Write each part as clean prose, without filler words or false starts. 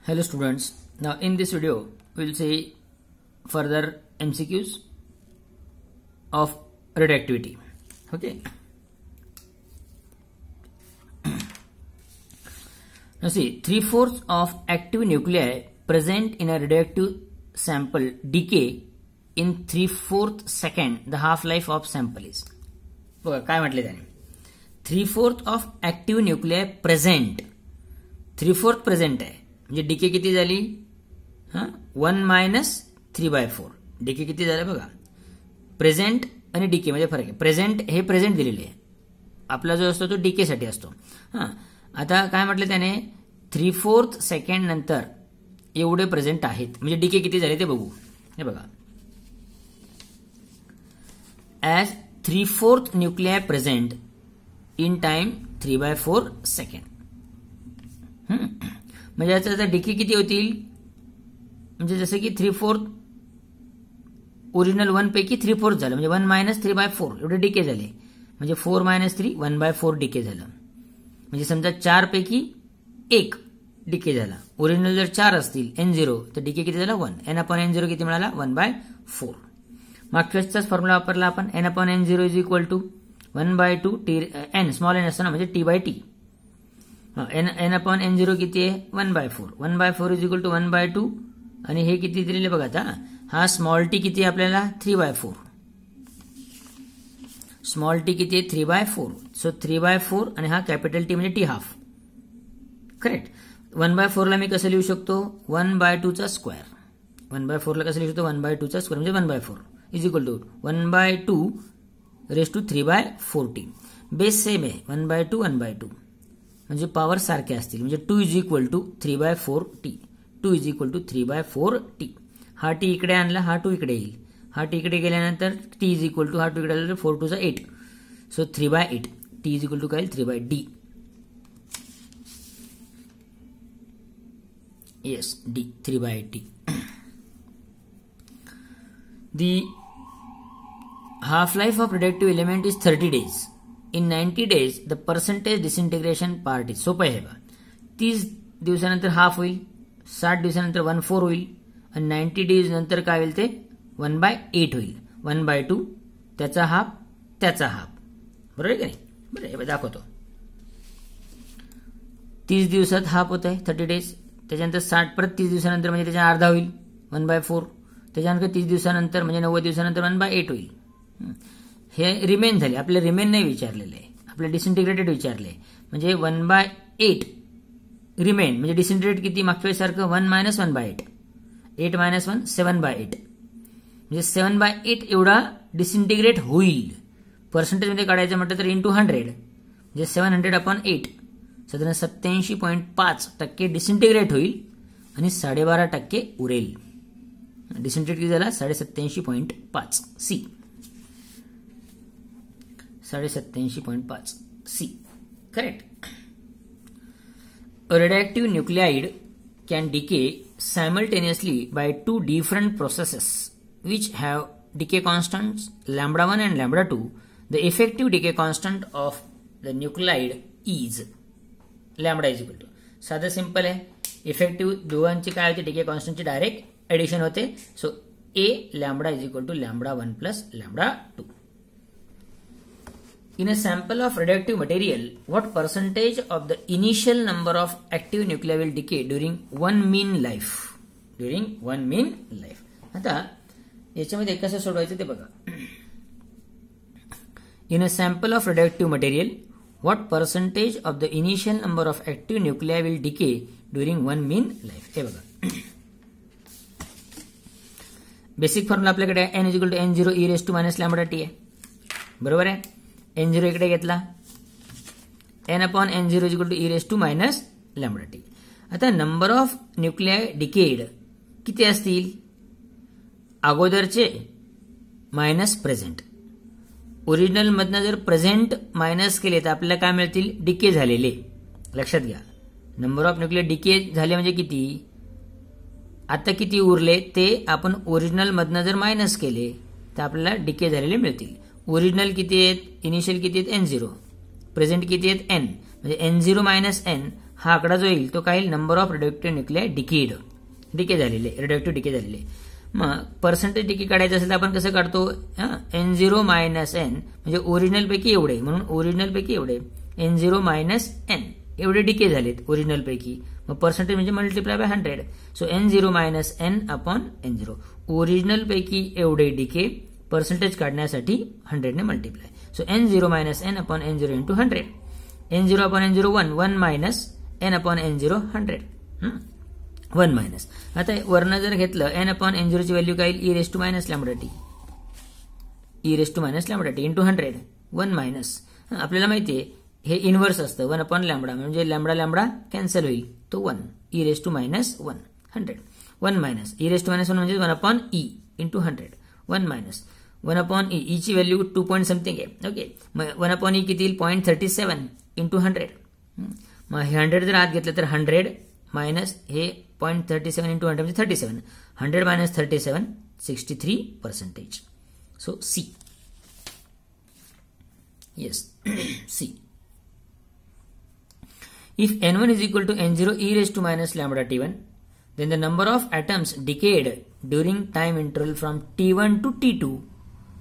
Hello students, now in this video we will see further MCQs of radioactivity. Okay. Now see, 3/4 of active nuclei present in a radioactive sample decay in 3/4 second. The half-life of sample is. बघा काय म्हटले त्याने, 3/4 of active nuclei present. 3/4 present आहे म्हणजे DK किती झाली, 1 - 3/4. DK किती झालं बघा. प्रेझेंट आणि डीके मध्ये फरक आहे. प्रेझेंट हे प्रेझेंट दिलेले आहे, आपला जो असतो तो डीके साठी असतो. आता काय म्हटलं त्याने, 3/4 सेकंड नंतर एवढे प्रेझेंट आहेत म्हणजे डीके किती झाले ते बघू. हे बघा, as 3/4 nuclei present in time 3/4 second. म्हणजे याचा डीके किती होतील, म्हणजे जसं की 3/4 ओरिजिनल 1 पैकी 3/4 झालं म्हणजे 1 - 3/4 एवढे डीके झाले. म्हणजे 4 - 3 1/4 डीके झालं. म्हणजे समजा 4 पैकी 1 डीके झाला. ओरिजिनल जर 4 असतील N0 तर डीके किती झाला 1. N/N0 किती मिळाला 1/4. मागच्या वेळेसचाच फॉर्म्युला वापरला आपण. N/N0 is equal to 1/2 n small n असताना म्हणजे T/T. N/N0 किती आहे 1/4. 1/4 इज इक्वल टू 1/2 आणि हे किती दिलेले बघा. आता हा स्मॉल टी किती आहे आपल्याला 3/4. स्मॉल टी किती आहे 3/4. सो 3/4 आणि हा कॅपिटल टी म्हणजे T हाफ. करेक्ट. 1/4 ला मी कसं लिहू शकतो 1/2 चा स्क्वेअर. 1/4 ला कसं लिहू शकतो 1/2 चा स्क्वेअर म्हणजे 1/4 is equal to 1/2 raise to 3/4t. Base same आहे 1/2 1/2 म्हणजे पॉवर सारखे असतील म्हणजे 2 is equal to 3/4t. 2 is equal to 3/4t. हा टी इकडे आणला, हा 2 इकडे येईल. हा टी इकडे गेल्यानंतर टी इज इक्वल टू हा 2 इकडे आला 4 2 चा 8. So 3/8 T is equal to काय 3/d. Yes d 3/8t. The half-life of radioactive element is 30 days. In 90 days, the percentage disintegration part is. सोपं आहे बा. 30 दिवसानंतर हाफ होईल, 60 दिवसानंतर 1/4 होईल आणि 90 डेज नंतर काय होईल ते 1/8 होईल. 1/2 त्याचा हाफ त्याचा हाफ. बरोबर आहे का नाही. बरं हे दाखवतो. 30 दिवसात हाफ होत आहे 30 डेज. त्याच्यानंतर 60 परत 30 दिवसानंतर म्हणजे त्याच्या अर्धा होईल 1/4. त्याच्यानंतर 30 दिवसानंतर म्हणजे 90 दिवसानंतर 1/8 होईल. हे रिमेन झाले. आपले रिमेन नाही विचारलेले, आपले डिसइंटिग्रेटेड विचारले. म्हणजे 1/8 रिमेन म्हणजे डिसइंटिग्रेट किती मागच्या वेळेसारखं 1 - 1/8. 8 - 1 7/8 म्हणजे 7/8 एवढा डिसइंटिग्रेट होईल. पर्सेंटेज मध्ये काढायचं म्हटलं तर इंटू 100 म्हणजे 700/8 साधारण 87.5% डिसइंटिग्रेट होईल आणि 12.5% उरेल. डिसइंटिग्रेट किती झाला 87.5 C. 87.5 C. Correct. A radioactive nuclide can decay simultaneously by 2 different processes which have decay constants λ1 and λ2. The effective decay constant of the nuclide is λ is equal to. साधं simple आहे. Effective दोघांची काय होते decay कॉन्स्टंटची direct addition होते. So A λ is equal to λ1 plus λ2. In a sample of radioactive material, what percentage of the initial number of active nuclei will decay during one mean life? During one mean life. आता याच्यामध्ये कसं सोडवायचं ते बघा. In a sample of radioactive material, what percentage of the initial number of active nuclei will decay during one mean life? हे बघा. Basic formula आपल्याकडे n = N0 e raised to - λt आहे. बरोबर आहे. N0 इकडे घेतला, N/N0 = e raised to - λt. आता number of न्यूक्लिआय decade किती असतील, अगोदरचे मायनस प्रेझेंट. ओरिजिनल मधनं जर प्रेझेंट मायनस केले तर आपल्याला काय मिळतील डिके झालेले. लक्षात घ्या, नंबर ऑफ न्यूक्लिआय डिके झाले म्हणजे किती, आता किती उरले ते आपण ओरिजिनल मधनं जर मायनस केले तर आपल्याला डिके झालेले मिळतील. ओरिजिनल किती आहेत, इनिशियल किती आहेत N0, प्रेझेंट किती आहेत N म्हणजे N0 - N हा आकडा जो येईल तो काय येईल, number of radioactive nuclei decay झालेले, रेडिओएक्टिव्ह डिके झालेले. मग पर्सेंटेज डिके काढायचं असेल तर आपण कसं काढतो, N0 मायनस एन म्हणजे ओरिजिनल पैकी एवढे, म्हणून ओरिजिनल पैकी एवढे N0 मायनस एन एवढे डिके झालेत ओरिजिनल पैकी. मग पर्सेंटेज म्हणजे multiply by 100. So N0 minus N upon N0. Original पैकी एवढे डिके पर्सेंटेज काढण्यासाठी 100 ने multiply. So N0 minus N upon N0 into 100. N0 अपॉन N0 1 minus N upon N0 100. 1 minus. आता वर्ण जर घेतलं एन अपॉन N0 ची व्हॅल्यू काय येईल, e raise to minus lambda T, e raise to minus lambda T into 100. 1 minus. आपल्याला माहितीये हे इनव्हर्स असतं, 1 अपॉन लॅम्बडा म्हणजे लॅम्बडा लॅम्बडा कॅन्सल होईल, तो 1, e raise to minus 1 100. 1 minus e raise to minus 1 म्हणजे 1 upon e into 100. 1 minus 1 upon e ची value 2 point something आहे. ओके, मग 1 अपॉन ई किती येईल, 0.37 इंटू 100. मग हे 100 जर आत घेतलं तर 100 मायनस हे 0.37 इंटू 100 म्हणजे 37. 100 minus 37 63%. So C. Yes, C. If N1 is equal to N0 e raised to minus lambda T1, then the number of atoms decayed during time interval from T1 to T2,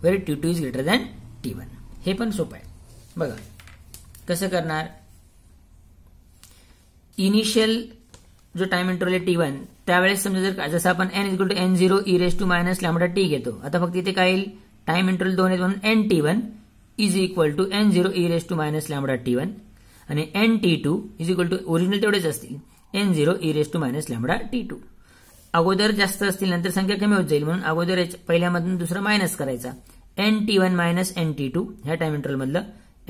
where T2 is greater than T1. हे पण सोपं आहे. बघा कसं करणार. Initial जो time interval आहे T1 त्यावेळेस समजा जर जसं आपण N equal to N0 e raised to minus lambda T घेतो, आता फक्त इथे काय येईल, टाइम इंटरवल 2 आहेत म्हणून NT1 is equal to N0 e raised to minus lambda T1 आणि NT2 is equal to original तेवढेच असतील, N0 e raised to minus lambda T2. अगोदर जास्त असतील नंतर संख्या कमी होत जाईल, म्हणून अगोदर पहिल्यामधून दुसरा मायनस करायचा. NT1 मायनस NT2 ह्या टाइम इंटरवल मधलं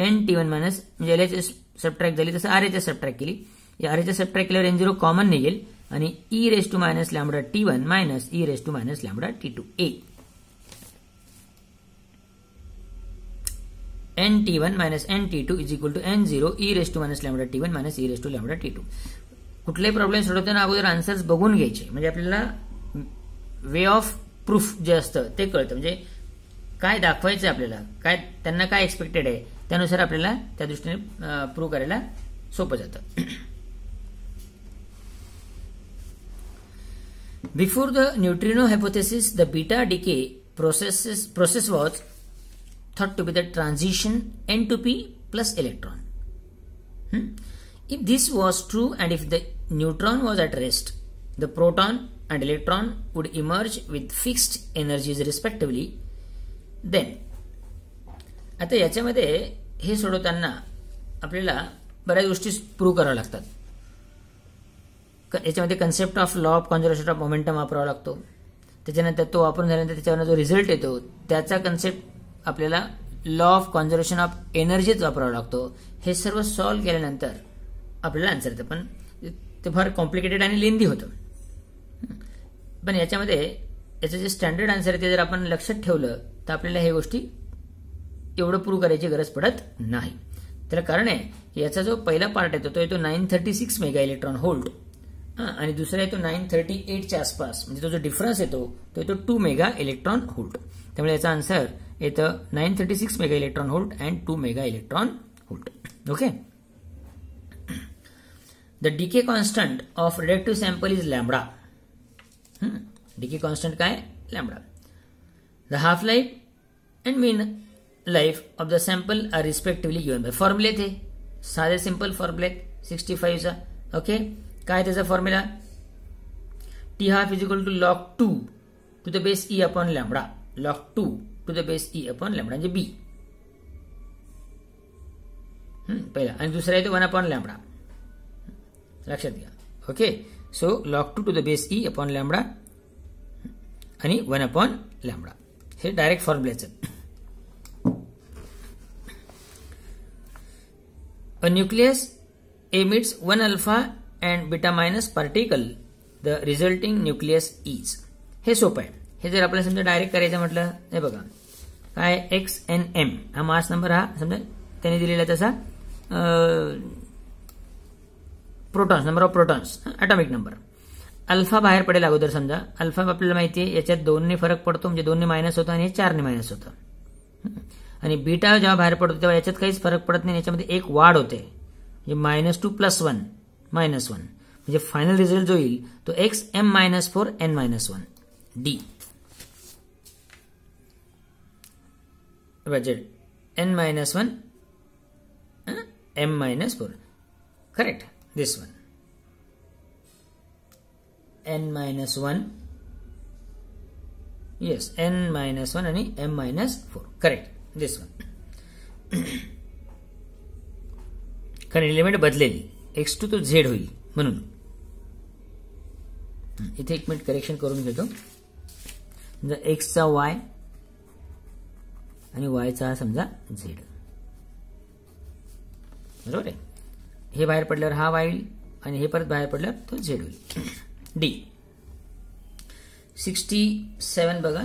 NT1 मायनस म्हणजे LHS सबट्रॅक्ट झाली तसं RHS सबट्रॅक्ट केली. या RHS सबट्रॅक्ट केल्यावर N0 कॉमन निघेल आणि e raised to minus lambda T1 minus e raised to minus lambda T2 a. NT1 minus NT2 is equal to N0 e raised to minus lambda T1 minus e raised to lambda T2. कुठलेही problem सोडवताना अगोदर answers बघून घ्यायचे, म्हणजे आपल्याला way of proof जे असतं ते कळतं, म्हणजे काय दाखवायचं आपल्याला, काय त्यांना काय एक्सपेक्टेड आहे त्यानुसार आपल्याला त्या दृष्टीने प्रूव्ह करायला सोपं जातं. Before the neutrino hypothesis the beta decay process was thought to be the transition N to P plus electron. If this was true and if the neutron was at rest, the proton and electron would emerge with fixed energies respectively. Then, आता याच्यामध्ये हे सोडवताना आपल्याला बऱ्याच गोष्टी prove कराव्या लागतात. याच्यामध्ये concept of law of conservation of momentum वापरावा लागतो. त्याच्यानंतर तो वापरून झाल्यानंतर त्याच्यावर जो रिझल्ट येतो त्याचा कन्सेप्ट आपल्याला लॉ ऑफ कॉन्झर्वेशन ऑफ एनर्जीच वापरावा लागतो. हे सर्व सॉल्व्ह केल्यानंतर आपल्याला आन्सर येतं, पण ते फार कॉम्प्लिकेटेड आणि लेंदी होतं. पण याच्यामध्ये याचं जे स्टँडर्ड आन्सर आहे ते जर आपण लक्षात ठेवलं तर आपल्याला हे गोष्टी एवढं प्रूव्ह करायची गरज पडत नाही. त्याला कारण आहे की याचा जो पहिला पार्ट येतो तो येतो 936 मेगा इलेक्ट्रॉन व्होल्ट आणि दुसरा येतो 938च्या आसपास, म्हणजे तो जो डिफरन्स येतो तो येतो 2 मेगा इलेक्ट्रॉन व्होल्ट. त्यामुळे याचा आन्सर येतं 936 mega electron volt and 2 mega electron volt. Okay. The decay constant of radioactive sample is lambda. Decay constant काय, lambda. The half life and mean life of the sample are respectively given by फॉर्म्युले. ते साधे simple फॉर्म्युले 65चा. Okay, काय त्याचा formula, T half is equal to log 2 to the base e upon lambda. log 2 to the base e upon lambda म्हणजे बी पहिला, आणि दुसरा येतो 1 अपॉन लॅम्बडा. लक्षात घ्या. Okay, so log 2 to the base e upon lambda आणि 1 upon lambda हे direct फॉर्म्युलेचं. A nucleus emits 1 alpha and beta minus particle. The resulting nucleus is. हे सोपं आहे. हे जर आपल्याला समजा डायरेक्ट करायचं म्हटलं, हे बघा काय XNM हा मास नंबर, हा समजा त्याने दिलेला तसा protons, number of protons, atomic number. Alpha बाहेर पडेल अगोदर. समजा अल्फा आपल्याला माहिती आहे याच्यात 2 ने फरक पडतो, म्हणजे 2 ने मायनस होतं आणि 4 ने मायनस होतं. आणि बीटा जेव्हा बाहेर पडतो तेव्हा याच्यात काहीच फरक पडत नाही, याच्यामध्ये एक वाढ होते, म्हणजे -2 + 1 -1 म्हणजे फायनल रिझल्ट जो येईल तो XM-4 N-1 D budget N-1 M-4 correct this one N-1 yes N-1 आणि M-4 करेक्ट दिस वन कारण एलिमेंट बदलेल X2 तो Z होईल म्हणून इथे एक मिनिट करेक्शन करून घेतो समजा X चा Y आणि Y चा समजा Z बरोबर आहे हे बाहेर पडल्यावर हा Y होईल आणि हे परत बाहेर पडल्यावर तो Z होईल D 67 बघा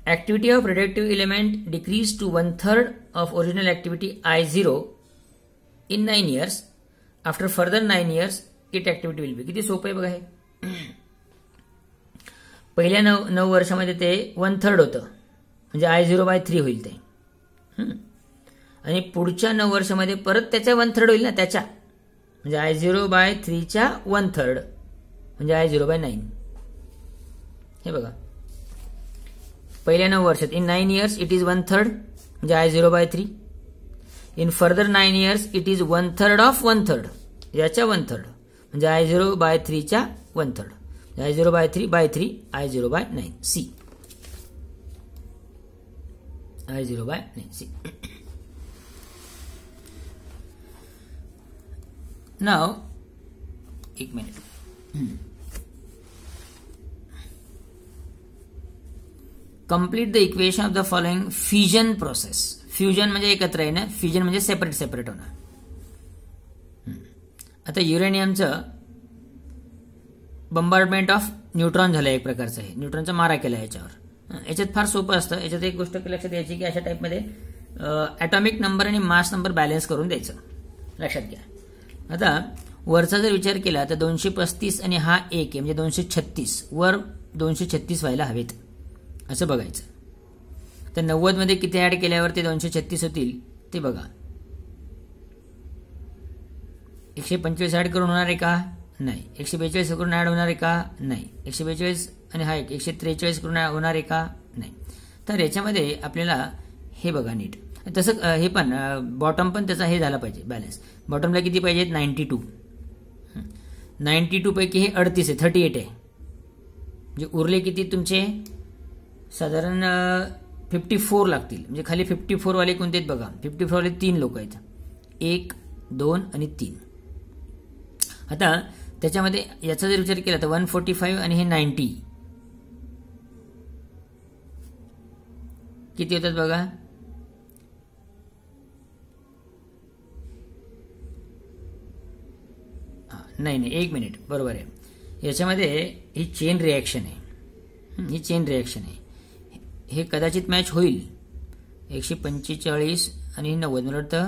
activity of radioactive element decreased to 1/3 of original activity I0 in 9 years. After further 9 years, it activity will be. किती सोपं आहे बघा हे. पहिल्या 9 वर्षामध्ये ते 1/3 होतं म्हणजे I0/3 होईल ते. आणि पुढच्या 9 वर्षामध्ये परत त्याच्या 1/3 होईल ना त्याच्या म्हणजे I0/3 च्या 1/3 म्हणजे I0/9 हे बघा पहिल्या 9 वर्षात इन 9 years इट इज 1/3 म्हणजे I0/3 in further 9 years it is 1/3 of 1/3 याच्या 1/3 म्हणजे I0/3 च्या 1/3 I0/3/3 I0/9 C I0/9 C now एक minute complete the equation of the following fusion process fusion म्हणजे एकत्र येणं फ्युजन म्हणजे सेपरेट होणं आता युरेनियमचं बंबार्डमेंट ऑफ न्यूट्रॉन झालं एक प्रकारचं आहे न्यूट्रॉनचा मारा केला याच्यावर याच्यात फार सोपं असतं याच्यात एक गोष्ट लक्षात द्यायची की अशा टाईपमध्ये ॲटॉमिक नंबर आणि मास नंबर बॅलन्स करून द्यायचं लक्षात घ्या आता वरचा जर विचार केला तर 235 आणि हा 1 आहे म्हणजे 236 वर 236 व्हायला हवेत असं बघायचं तर 90 मध्ये किती ऍड केल्यावर ते 236 होतील ते बघा 145 ऍड करून होणार आहे का नाही 142 करून ऍड होणार आहे का नाही 142 आणि हा 143 करून होणार आहे का नाही तर याच्यामध्ये आपल्याला हे बघा नीट तसं हे पण बॉटम पण त्याचा हे झाला पाहिजे बॅलन्स बॉटमला किती पाहिजेत 92 पैकी हे 38 आहे 38 आहे म्हणजे उरले किती तुमचे साधारण 54 लागतील म्हणजे खाली 54 वाले कोणते आहेत बघा 54 वाले 3 लोक आहेत 1 2 आणि 3 आता त्याच्यामध्ये याचा जर विचार केला तर 145 आणि हे 90 किती होतात बघा नाही एक मिनिट बरोबर आहे याच्यामध्ये ही चेन रिॲक्शन आहे हे कदाचित मॅच होईल 145 आणि 90 मला वाटतं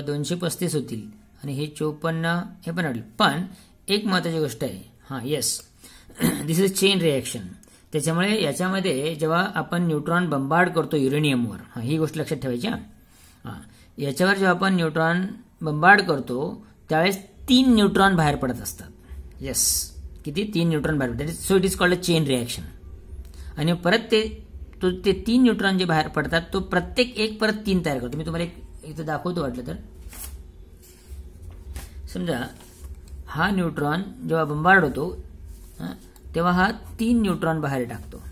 235 होतील आणि हे 54 हे पण वाढेल पण एक महत्त्वाची गोष्ट आहे हां yes this is chain reaction त्याच्यामुळे याच्यामध्ये जेव्हा आपण न्यूट्रॉन बंबार्ड करतो युरेनियमवर हां ही गोष्ट लक्षात ठेवायची हां याच्यावर जेव्हा आपण न्यूट्रॉन बंबार्ड करतो त्यावेळेस 3 न्यूट्रॉन बाहेर पडत असतात येस किती 3 न्यूट्रॉन बाहेर पडतात so it is called a chain reaction आणि परत ते 3 न्यूट्रॉन जे बाहेर पडतात तो प्रत्येक एक परत 3 तयार करतो मी तुम्हाला एक इथं दाखवतो वाटलं तर समजा हा न्यूट्रॉन जेव्हा बंबार्ड होतो तेव्हा हा 3 न्यूट्रॉन बाहेर टाकतो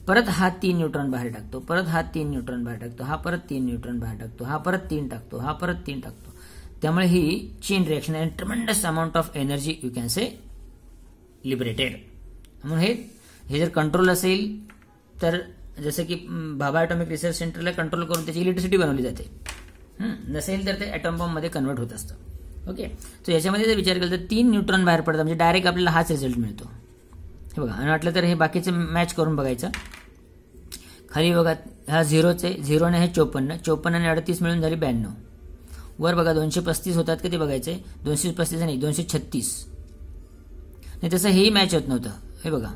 परत हा 3 न्यूट्रॉन बाहेर टाकतो परत हा 3 न्यूट्रॉन बाहेर टाकतो हा परत 3 न्यूट्रॉन बाहेर टाकतो हा परत 3 टाकतो हा परत 3 टाकतो त्यामुळे ही chain reaction and tremendous amount of energy you can say liberated म्हणून हे जर कंट्रोल असेल तर जसं की भाभा ॲटॉमिक रिसर्च सेंटरला कंट्रोल करून त्याची इलेक्ट्रिसिटी बनवली जाते नसेल तर ते ॲटॉम बॉम्बमध्ये कन्वर्ट होत असतं ओके सो याच्यामध्ये जर विचार केला तर 3 न्यूट्रॉन बाहेर पडतात म्हणजे डायरेक्ट आपल्याला हाच रिझल्ट मिळतो हे बघा आणि वाटलं तर हे बाकीचं मॅच करून बघायचं खाली बघा हा 0 ने हे 54 आणि 38 मिळून झाली 92 वर बघा 235 होतात का ते बघायचे 235 नाही 236 नाही तसं हेही मॅच होत नव्हतं हे बघा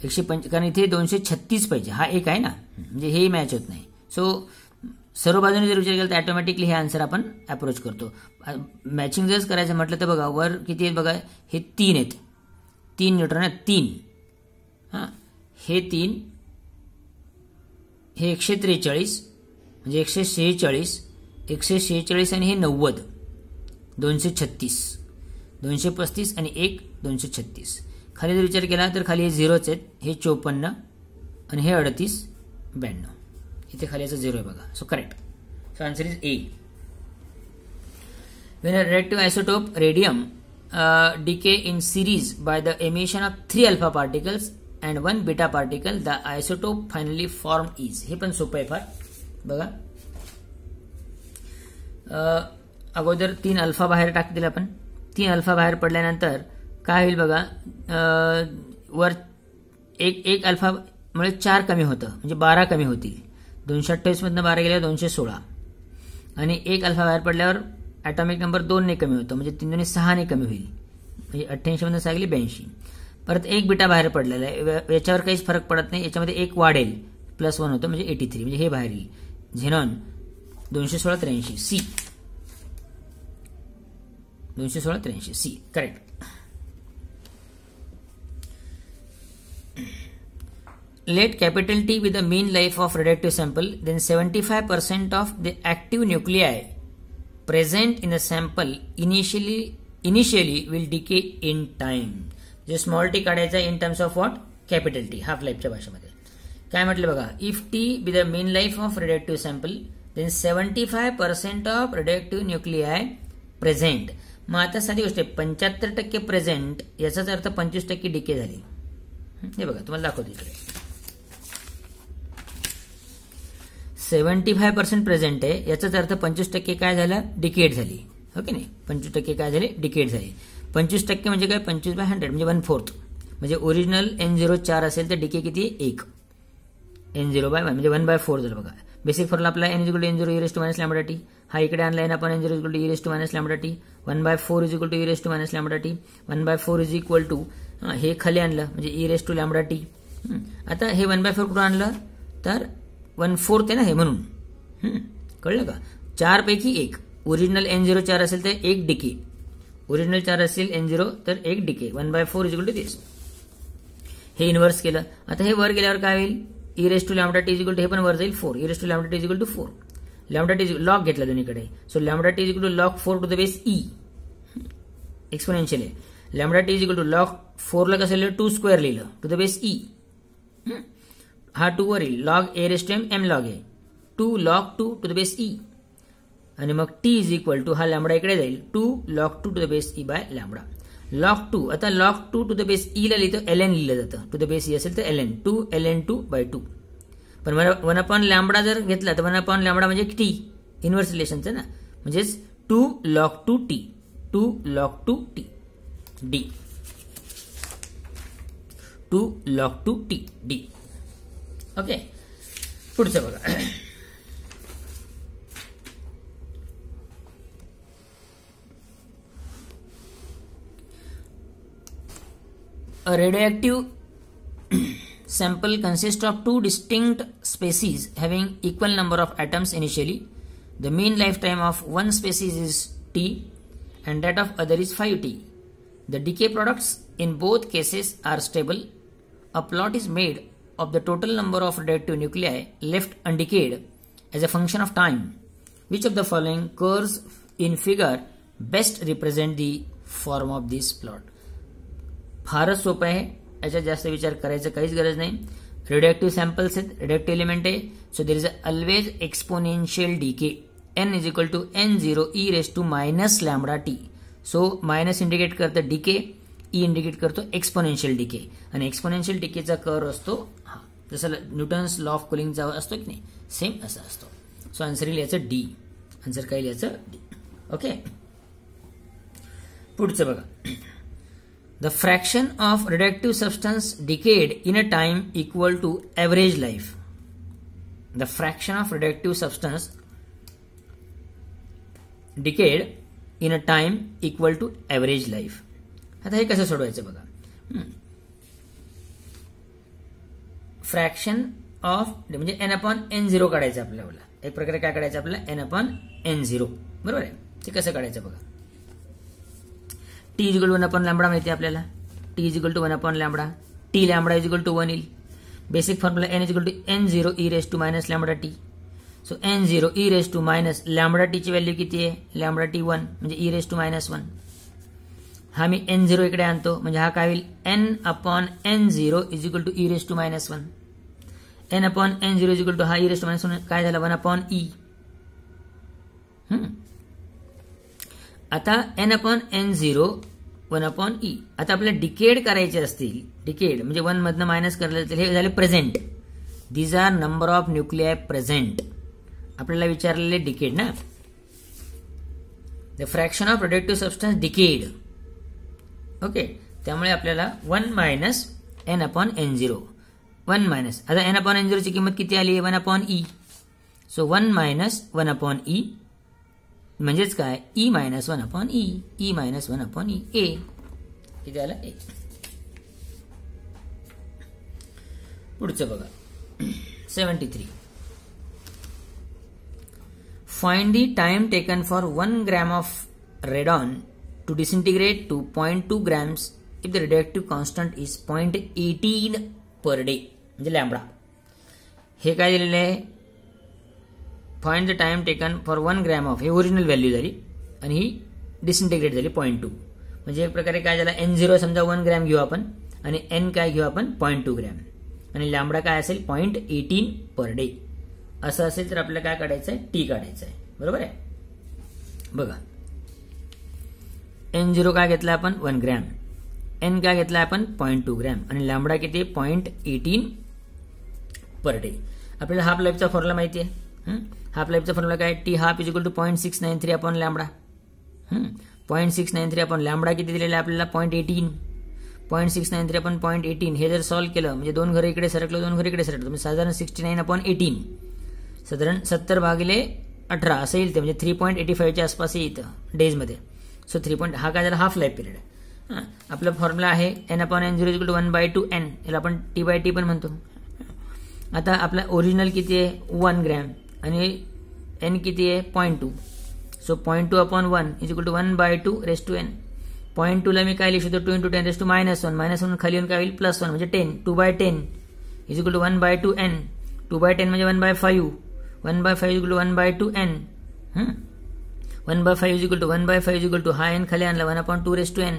105 कारण इथे 236 पाहिजे हा एक आहे ना म्हणजे हेही मॅच होत नाही सो सर्व बाजूने जर विचार केला तर ऑटोमॅटिकली हे आन्सर आपण अप्रोच करतो. मॅचिंग जर करायचं म्हटलं तर बघा वर किती आहेत बघा, हे 3 आहेत, 3 न्यूट्रॉन आहेत, 3. हां, हे 3, हे 143 म्हणजे 146, 146 आणि हे 90, 236, 235 आणि 1 236. खाली जर विचार केला तर खाली हे 0च आहेत, हे 54 आणि हे 38 92. इथे खाली याचा 0 आहे बघा. So correct. So answer is a. When a radioactive isotope radium decay in series by the emission of 3 alpha particles and 1 beta particle, the isotope finally formed is. हे पण सोपं आहे फार बघा. अगोदर 3 अल्फा बाहेर टाकतील आपण. 3 अल्फा बाहेर पडल्यानंतर काय होईल बघा, वर एक अल्फा मुळे 4 कमी होतं म्हणजे 12 कमी होतील. 228 मधनं 12 गेल्यावर 216 आणि 1 अल्फा बाहेर पडल्यावर ॲटॉमिक नंबर 2 ने कमी होतं म्हणजे 3 6 ने कमी होईल म्हणजे 88 मधनं 6 गेली 82. परत 1 बीटा बाहेर पडलेला आहे, याच्यावर काहीच फरक पडत नाही, याच्यामध्ये 1 वाढेल +1 होतं म्हणजे 83 म्हणजे हे बाहेर येईल. Xenon 216 83 C, 216 83 C correct. Let capital T be the mean life of radioactive sample, then 75% of the active nuclei present in the sample initially will decay in time. जे स्मॉल टी काढायचा in terms of what, capital T, half लाईफच्या भाषेमध्ये. काय म्हटलं बघा, if T be the mean life of radioactive sample then 75% of radioactive nuclei present. मग आता साधी गोष्ट आहे, 75% प्रेझेंट याचाच अर्थ 25% डिके झाली. हे बघा तुम्हाला दाखवतो इकडे 75% प्रेझेंट आहे, याचाच अर्थ 25% काय झालं, डिकेट झाली. ओके नाही, 25% काय झाले, डिकेट झाली. 25% म्हणजे काय, 25/100 म्हणजे 1/4. म्हणजे ओरिजिनल N0 4 असेल तर डिके किती, 1. N0/1 म्हणजे 1/4 झालं बघा. बेसिक फॉर्म्युला आपला N = N0 e λt. हा इकडे आणला आहे आपण N0 = e λt. 1/4 = e λt. 1/4 is equal to हे खाली आणलं म्हणजे e λt. आता हे 1/4 कुठं आणलं तर 1/4 आहे ना हे, म्हणून कळलं का. 4 पैकी 1 ओरिजिनल N0 4 असेल तर 1 डिके, ओरिजिनल 4 असेल N0 तर 1 डिके. 1/4 इज इक्वल टू दिस. हे इन्व्हर्स केलं. आता हे वर गेल्यावर काय होईल, e λt is equal to हे पण वर जाईल 4, e λt is equal to 4. λt is log घेतला दोन्हीकडे. So λt is equal to log 4 to the base e, exponential आहे. λt is equal to log 4 ला कसं लिहिलं, 2 स्क्वेअर लिहिलं टू द बेस e. हा 2 वर येईल, log a m log a, 2 log 2 to the base e. आणि मग t इज इक्वल टू हा लॅम्बडा इकडे जाईल 2 log 2 to the base e by lambda. log 2 आता log 2 to the base e ला लिहितो ln लिहिलं जातं, टू द बेस e असेल तर ln 2 ln2/2. पण 1/λ जर घेतला तर 1/λ म्हणजे t, इन्व्हर्स रिलेशनचं ना, म्हणजेच 2 log 2t, 2 log 2t d, 2 log 2t d. Okay, पुढचं बघा. A radioactive sample consists of 2 distinct species having equal number of atoms initially. The mean lifetime of one species is T and that of other is 5T. The decay products in both cases are stable. A plot is made of the total number of radioactive nuclei left undecayed as a function of time. Which of the following curves in figure best represent the form of this plot? फारच सोपं आहे, याच्यात जास्त विचार करायचं काहीच गरज नाही. रेडिओएक्टिव्ह सॅम्पल्स आहेत, रेडिओएक्टिव्ह एलिमेंट आहे, so there is always exponential decay. n is equal to N0 e λt. So minus indicate करतं डिके, ई इंडिकेट करतो एक्सपोनेन्शियल डिके, आणि एक्सपोनेन्शियल डिकेचा कर्व असतो हा, जसं न्यूटन्स लॉ ऑफ कुलिंगचा असतो की नाही, सेम असा असतो. सो आन्सर येईल याचं डी, आन्सर काय येईल याचं डी. ओके, पुढचं बघा. The fraction of radioactive substance decayed in a time equal to average life. The fraction of radioactive substance decayed in a time equal to average life. आता हे कसं सोडवायचं बघा. फ्रॅक्शन ऑफ म्हणजे n/n0 काढायचं आपल्याला. एक प्रकारे काय काढायचं आपल्याला n/n0 बरोबर आहे. ते कसं काढायचं बघा. t = 1/λ माहिती आहे आपल्याला. t = 1/λ. t λ = 1 येईल. Basic formula n = n0 e raised to minus λt. So n0 e raised to minus λt ची व्हॅल्यू किती आहे? λt 1 म्हणजे e raised to minus 1. हा मी n0 इकडे आणतो म्हणजे हा काय होईल? n/n0 = e raised to minus 1. n/n0 = हा e raised to minus 1 काय झाला? 1/e. आता n/n0 1/e. आता आपल्याला डिकेड करायचे असतील. डिकेड म्हणजे 1 मधनं मायनस करायला जातील. हे झाले present. These are number of nuclei present. आपल्याला विचारलेले डिकेड ना. The fraction of radioactive substance decayed. Okay. त्यामुळे आपल्याला 1 मायनस n/n0. 1 मायनस आता n/n0 ची किंमत किती आली? 1/e. सो 1 मायनस 1/e म्हणजेच काय? e minus 1/e. e minus 1/e. a किती आला? a. पुढचं बघा. 73. Find the time taken for 1 gram of radon to disintegrate to 0.2 grams if the radioactive constant is 0.18 per day म्हणजे lambda. हे काय दिलेलं आहे? Find the time taken for 1 gram of. हे ओरिजिनल व्हॅल्यू झाली आणि ही डिसइंटिग्रेट झाली 0.2. म्हणजे एक प्रकारे काय झाला? n0 समजा 1 ग्रॅम घेऊ आपण आणि n काय घेऊ आपण? 0.2 ग्रॅम आणि लॅम्बडा काय असेल? 0.18 पर डे. असं असेल तर आपल्याला काय काढायचं आहे? टी काढायचं आहे. बरोबर आहे. बघा n0 काय घेतला आपण? 1 ग्रॅम. n काय घेतला आपण? 0.2 ग्रॅम आणि लॅम्बडा किती? 0.18 पर डे. आपल्याला हाफ लाईफचा फॉर्म्युला माहिती आहे. हाफ लाईफचा फॉर्म्युला काय? T half = 0.693 upon lambda. 0.693 upon lambda किती दिलेला आहे आपल्याला? 0.18. 0.693 अपॉन 0.18 हे जर सॉल्व्ह केलं म्हणजे 2 घरं इकडे सरकलं 2 घरं इकडे सरकलं म्हणजे साधारण 69/18 साधारण 70/18 असं येईल. ते म्हणजे 3.85 च्या आसपास येतं डेजमध्ये. सो 3. हा काय झाला? Half life period. आपला फॉर्म्युला आहे n/n0 = 1/2n. याला आपण t/t पण म्हणतो. आता आपला ओरिजिनल किती आहे? 1 ग्रॅम आणि n किती आहे? 0.2. So 0.2/1 = 1/2 raised to n. 0.2 ला मी काय लिहू शकतो? 2 × 10 raised to -1. -1 खाली येऊन काय होईल? +1 म्हणजे 10. 2/10 = 1/2n. 2/10 म्हणजे 1/5. 1/5 = 1/2n. 1/5 हा n खाली आणला 1/2 raised to n.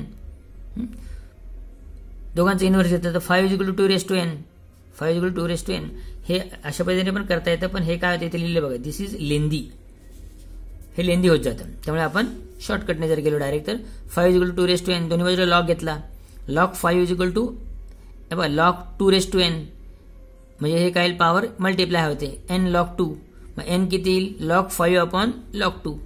दोघांचं इन्व्हर्स घेतलं तर 5 = 2 raised to n. 5 = 2 raised to n. हे अशा पद्धतीने पण करता येतं पण हे काय होतं? इथे लिहिलं बघा. दिस इज लेंदी. हे लेंदी होत जातं. त्यामुळे आपण शॉर्टकटने जर गेलो डायरेक्ट तर 5 = 2 raised to n. दोन्ही बाजूला लॉग घेतला. log 5 = log 2 raised to n म्हणजे हे काय पॉवर मल्टिप्लाय होते. n log 2 मग n किती येईल? log 5 log 2.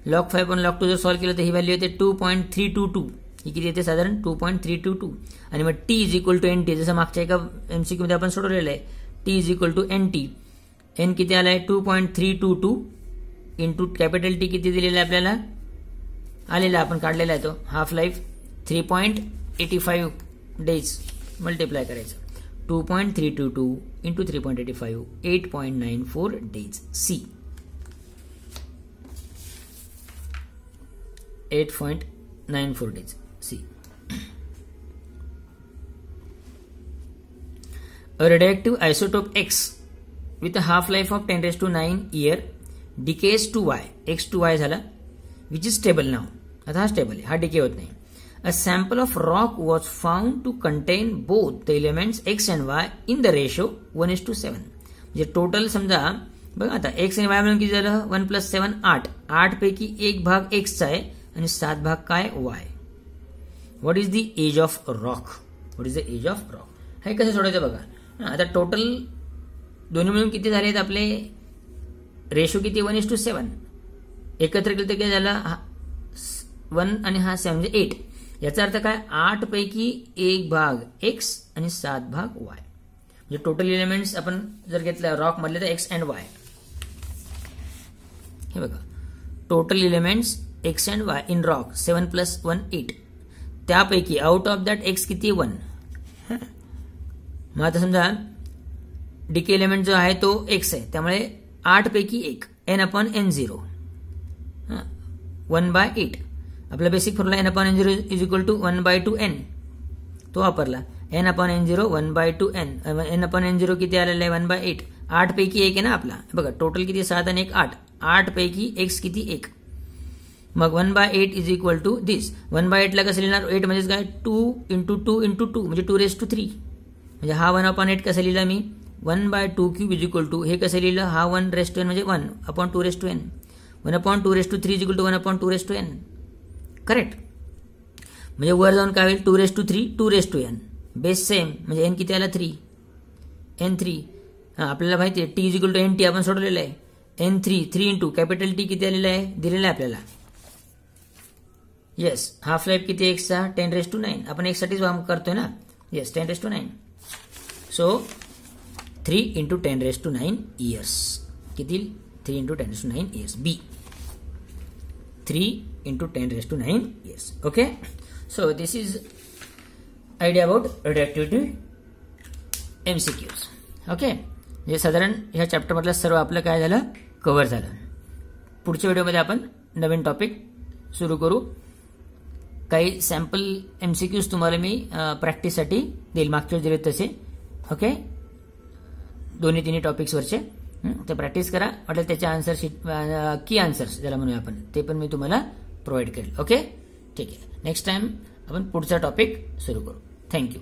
log 5 log 2 जर सॉल्व्ह केलं तर ही व्हॅल्यू येते 2.322. ही किती येते? साधारण 2.322. आणि मग t = nt जसं मागच्या एका MCQ मध्ये आपण सोडवलेलं आहे. t = nt. n किती आलाय? 2.322 इंटू कॅपिटल टी किती दिलेला आहे आपल्याला? आलेला आपण काढलेला आहे तो. हाफ लाईफ 3.85 डेज मल्टिप्लाय करायचं. 2.322 into 3.85 8.94 days. C 8.94 days. C. A radioactive isotope X with a half-life of 10⁹ year decays to Y. X to Y झाला, which is stable now. आता हा स्टेबल आहे, हा डिके होत नाही. A sample of rock was found to contain both the elements X and Y in the ratio 1:7. म्हणजे total समजा बघा आता X आणि Y म्हणून किती झालं? 1 + 7 8. 8 पैकी एक भाग X चा आहे आणि 7 भाग काय? Y. What is the age of rock? What is the age of rock? हे कसं सोडायचं बघा. आता टोटल दोन्ही मिळून किती झालेत आपले? रेशो किती? 1:7. एकत्र केलं तर काय झालं? 1 आणि हा 7 म्हणजे 8. याचा अर्थ काय? 8 पैकी एक भाग X आणि 7 भाग Y. म्हणजे टोटल एलिमेंट्स आपण जर घेतलं रॉक मधले तर X अँड Y. हे बघा, total elements X and Y in rock 7 + 1 8. त्यापैकी आउट ऑफ दॅट X किती? 1. मग आता समजा डीके एलिमेंट जो आहे तो X आहे, त्यामुळे 8 पैकी 1 n/n0 1/8 आपला basic formula n/n0 is equal to 1/2n तो वापरला n/n0 1/2n n/n0 किती आलेला आहे 1/8 8 पैकी 1 आहे ना आपला बघा टोटल किती 7 आणि 1 8 8 पैकी x किती 1 मग 1/8 इज इक्वल टू दिस 1/8 ला कसं लिहिणार 8 म्हणजे काय 2 × 2 × 2 म्हणजे 2�3 म्हणजे हा 1/8 कसं लिहिला मी 1/2³ इज इक्वल टू हे कसं लिहिलं हा 1⁻n म्हणजे 1/2n 1/2�3 is equal to 1/2n correct म्हणजे वर जाऊन काय होईल 2�3 2n बेस सेम म्हणजे n किती आला 3 n3 आपल्याला माहिती आहे t is equal to nt आपण सोडवलेलं आहे n3 3 × कॅपिटल T किती आलेला आहे दिलेला आहे आपल्याला येस हाफ लाईफ किती x चा 10⁹ आपण x साठीच करतोय ना येस 10⁹ सो 3 × 10⁹ इयर्स किती 3 × 10⁹ years B 3 × 10⁹ years okay so this is idea about radioactivity MCQs okay म्हणजे साधारण ह्या चॅप्टरमधलं सर्व आपलं काय झालं कव्हर झालं पुढच्या व्हिडिओमध्ये आपण नवीन टॉपिक सुरू करू काही सॅम्पल MCQs तुम्हाला मी प्रॅक्टिससाठी देईल मागच्या दिले तसे ओके दोन्ही तिन्ही टॉपिक्सवरचे ते प्रॅक्टिस करा वाटेल त्याचे आन्सर शीट की आन्सर्स ज्याला म्हणूया आपण ते पण मी तुम्हाला प्रोव्हाइड करेल ओके ठीक आहे नेक्स्ट टाइम आपण पुढचा टॉपिक सुरू करू थँक्यू